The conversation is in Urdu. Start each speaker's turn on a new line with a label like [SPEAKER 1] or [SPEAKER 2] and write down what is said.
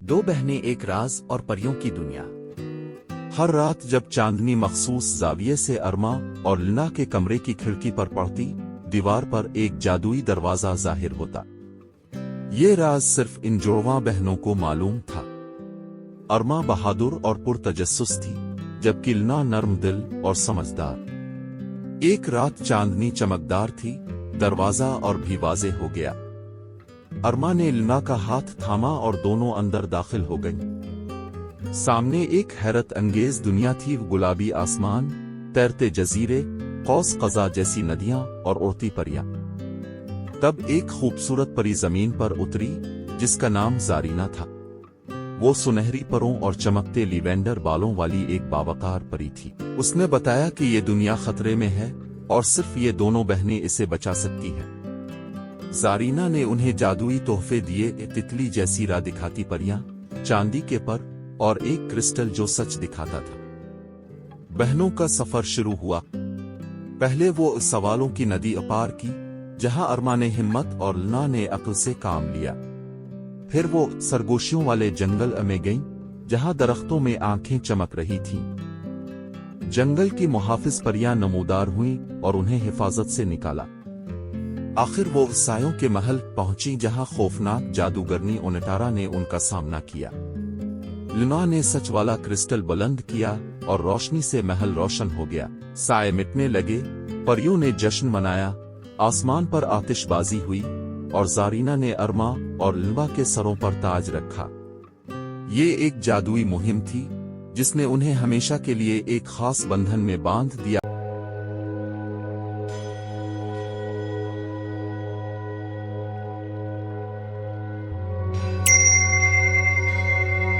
[SPEAKER 1] دو بہنیں، ایک راز اور پریوں کی دنیا۔
[SPEAKER 2] ہر رات جب چاندنی مخصوص زاویے سے ارما اور لنا کے کمرے کی کھڑکی پر پڑتی، دیوار پر ایک جادوئی دروازہ ظاہر ہوتا۔ یہ راز صرف ان جڑواں بہنوں کو معلوم تھا۔ ارما بہادر اور پرتجسس تھی، جبکہ لنا نرم دل اور سمجھدار۔ ایک رات چاندنی چمکدار تھی، دروازہ اور بھی واضح ہو گیا۔ ارما نے لنا کا ہاتھ تھاما اور دونوں اندر داخل ہو گئیں۔ سامنے ایک حیرت انگیز دنیا تھی، گلابی آسمان، تیرتے جزیرے، قوس قزح جیسی ندیاں اور اڑتی پریاں۔ تب ایک خوبصورت پری زمین پر اتری، جس کا نام زارینہ تھا۔ وہ سنہری پروں اور چمکتے لیوینڈر بالوں والی ایک باوقار پری تھی۔ اس نے بتایا کہ یہ دنیا خطرے میں ہے اور صرف یہ دونوں بہنیں اسے بچا سکتی ہیں۔ زارینہ نے انہیں جادوئی تحفے دیے، تتلی جیسی راہ دکھاتی پریاں، چاندی کے پر اور ایک کرسٹل جو سچ دکھاتا تھا۔ بہنوں کا سفر شروع ہوا۔ پہلے وہ سوالوں کی ندی پار کی، جہاں ارما نے ہمت اور لنا نے عقل سے کام لیا۔ پھر وہ سرگوشیوں والے جنگل میں گئیں، جہاں درختوں میں آنکھیں چمک رہی تھیں۔ جنگل کی محافظ پریاں نمودار ہوئیں اور انہیں حفاظت سے نکالا۔ آخر وہ سایوں کے محل پہنچی، جہاں خوفناک جادوگرنی اونٹارا نے ان کا سامنا کیا۔ لنا نے سچ والا کرسٹل بلند کیا اور روشنی سے محل روشن ہو گیا۔ سائے مٹنے لگے، پریوں نے جشن منایا، آسمان پر آتش بازی ہوئی اور زارینہ نے ارما اور لنا کے سروں پر تاج رکھا۔ یہ ایک جادوئی مہم تھی، جس نے انہیں ہمیشہ کے لیے ایک خاص بندھن میں باندھ دیا۔